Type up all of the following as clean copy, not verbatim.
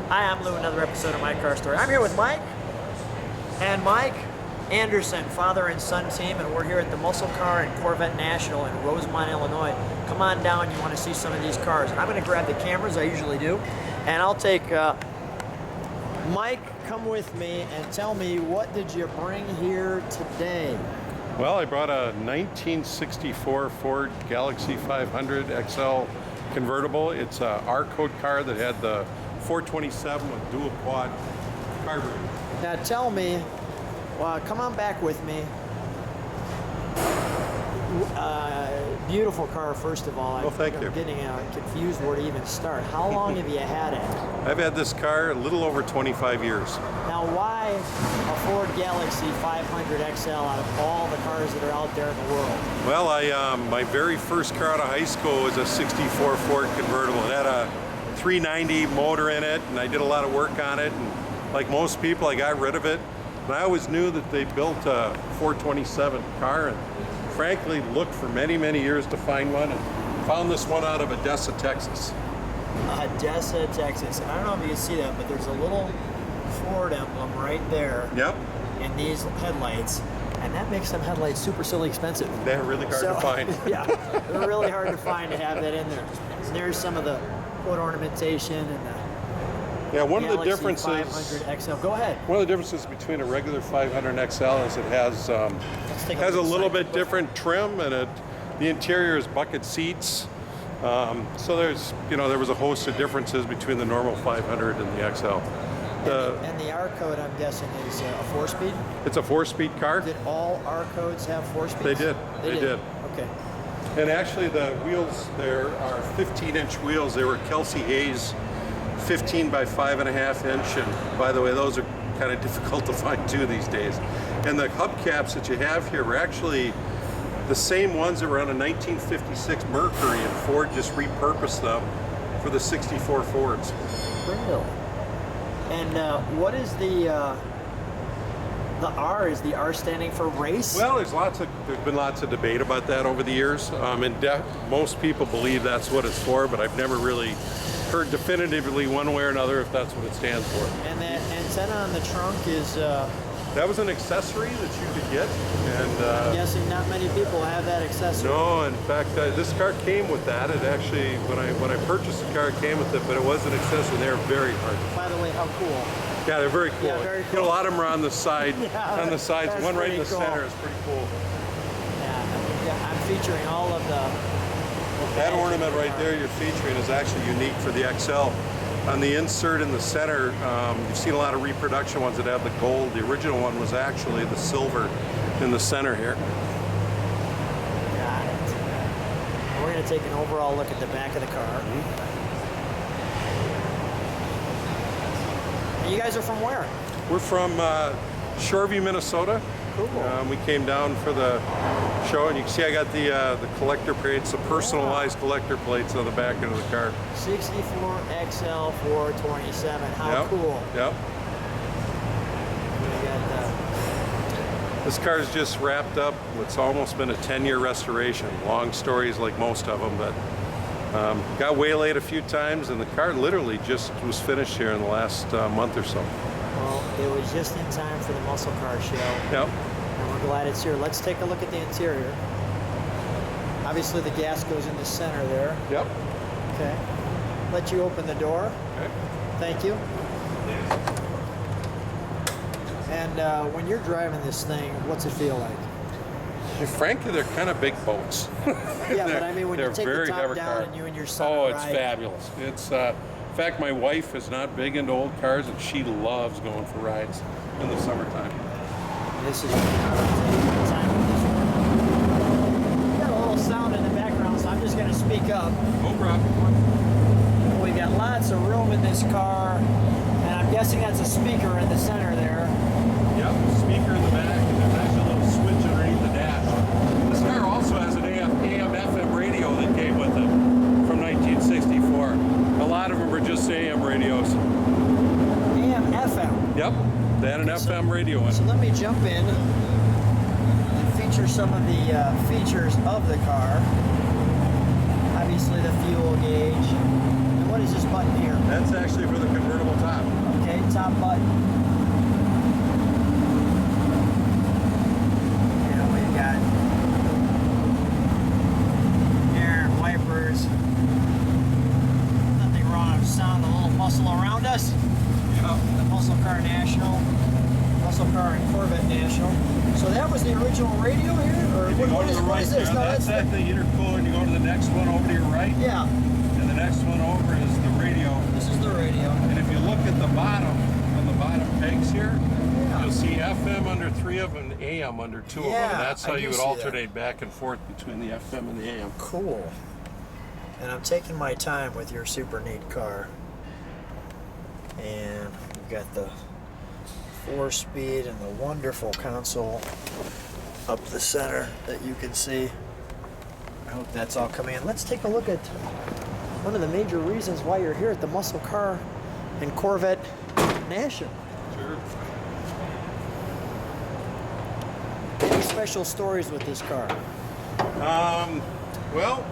Hi, I'm Lou, another episode of My Car Story. I'm here with Mike and Mike Anderson, father and son team, and we're here at the Muscle Car and Corvette National in Rosemont, Illinois. Come on down, you want to see some of these cars. And I'm going to grab the cameras, I usually do, and I'll take Mike, come with me and tell me, what did you bring here today? Well, I brought a 1964 Ford Galaxie 500XL Convertible. It's a R-code car that had the 427 with dual quad carburetor. Now tell me, well, come on back with me. Beautiful car, first of all. Well, thank you. I'm getting confused where to even start. How long have you had it? I've had this car a little over 25 years. Now, why a Ford Galaxie 500XL out of all the cars that are out there in the world? Well, my very first car out of high school was a 64 Ford convertible. It had a 390 motor in it, and I did a lot of work on it. And like most people, I got rid of it. And I always knew that they built a 427 car, and frankly looked for many, many years to find one, and found this one out of Odessa, Texas. Odessa, Texas. And I don't know if you can see that, but there's a little Ford emblem right there. Yep. In these headlights. And that makes them headlights super silly expensive. They're really hard to find. Yeah, they're really hard to find to have that in there. And there's some of the wood ornamentation and the one of the Galaxie differences. 500XL. Go ahead. One of the differences between a regular 500XL is it has a little bit different trim, and the interior is bucket seats. So there's there was a host of differences between the normal 500 and the XL. And the R-code, I'm guessing, is a 4-speed? It's a 4-speed car. Did all R-codes have 4-speeds? They did. They did. Okay. And actually the wheels there are 15-inch wheels. They were Kelsey Hayes 15 by 5.5 inch, and by the way, those are kind of difficult to find too these days. And the hubcaps that you have here were actually the same ones that were on a 1956 Mercury, and Ford just repurposed them for the 64 Fords. Really? And what is the R? Is the R standing for race? Well, there's been lots of debate about that over the years. Most people believe that's what it's for, but I've never really heard definitively one way or another if that's what it stands for. And that antenna on the trunk is... that was an accessory that you could get, and I'm guessing not many people have that accessory. No, in fact, this car came with that. It actually, when I purchased the car, it came with it, but it was an accessory. They're very hard. By the way, how cool! Yeah, they're very cool. Yeah, very cool. A lot of them are on the side. Yeah, on the sides, one right in the cool. center is pretty cool. Yeah, I'm featuring all of the. That ornament right there you're featuring is actually unique for the XL. On the insert in the center, you've seen a lot of reproduction ones that have the gold. The original one was actually the silver in the center here. Got it. We're going to take an overall look at the back of the car. And you guys are from where? We're from Shoreview, Minnesota. Cool. We came down for the show, and you can see I got the collector plates, the personalized collector plates on the back end of the car. 64 XL 427. How cool. Yep. This car's just wrapped up. It's almost been a 10-year restoration. Long stories like most of them, but got waylaid a few times, and the car literally just was finished here in the last month or so. Well, it was just in time for the Muscle Car Show. Yep. And we're glad it's here. Let's take a look at the interior. Obviously, the gas goes in the center there. Yep. Okay. Let you open the door. Okay. Thank you. And when you're driving this thing, what's it feel like? Frankly, they're kind of big boats. Yeah, but I mean, when you take the top down and you and your son Oh, it's ride. fabulous. It's in fact, my wife is not big into old cars, and she loves going for rides in the summertime. This is time with this one. We got a little sound in the background, so I'm just going to speak up. No problem. We got lots of room in this car, and I'm guessing that's a speaker in the center there. Yep, speaker in the back, and there's actually a little switch underneath the dash. This car also has an AM/FM radio that came with it from 1964. A lot of them are just AM radios. AM/FM? Yep, they had an FM radio in it. So let me jump in and feature some of the features of the car. Obviously the fuel gauge. And what is this button here? That's actually for the convertible top. stop button. You know, we've got air and wipers. Nothing wrong with the sound of the little muscle around us. Yeah. The Muscle Car National, Muscle Car and Corvette National. So that was the original radio here? Or If you go what to is, the what right is this? there, No, that's the intercooler, and you go to the next one over to your right. yeah, And the next one over is the radio. this is the radio. And if you look at the bottom, on the bottom pegs here, Yeah. you'll see FM under 3 of them and AM under 2 of them. Yeah, And that's I how do you would see that. alternate back and forth between the FM and the AM. Cool. And I'm taking my time with your super neat car. And we've got the 4-speed and the wonderful console up the center that you can see. I hope that's all coming in. Let's take a look at one of the major reasons why you're here at the Muscle Car and Corvette National. Sure. Any special stories with this car? Well,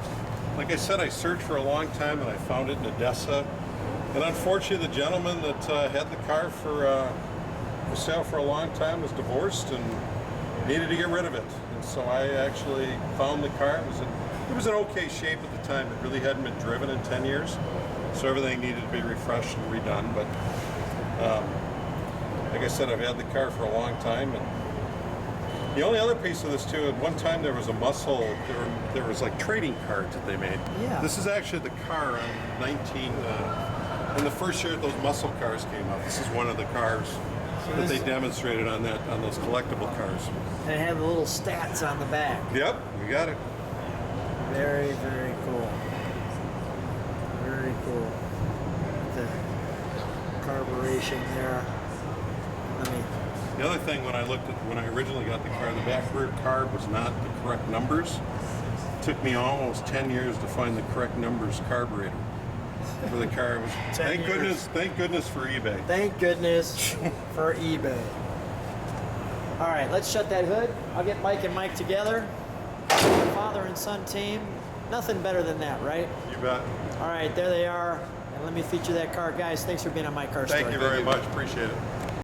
like I said, I searched for a long time and I found it in Odessa. And unfortunately, the gentleman that had the car for sale for a long time was divorced and needed to get rid of it. And so I actually found the car. It was in okay shape at the time. It really hadn't been driven in 10 years. So everything needed to be refreshed and redone. But like I said, I've had the car for a long time. And the only other piece of this too, at one time there was a muscle, there was like trading cards that they made. Yeah. This is actually the car on in the first year those muscle cars came out. This is one of the cars that they demonstrated on those collectible cars. And it had the little stats on the back. Yep, we got it. Very, very cool. Very cool. The carburation there. Let me. The other thing when I originally got the car, the back rear card was not the correct numbers. It took me almost 10 years to find the correct numbers carburetor for the car. Thank goodness for eBay. Thank goodness for eBay. All right, let's shut that hood. I'll get Mike and Mike together. Father and son team. Nothing better than that, right? You bet. All right, there they are. And let me feature that car. Guys, thanks for being on My Car Story. Thank you very much. Appreciate it.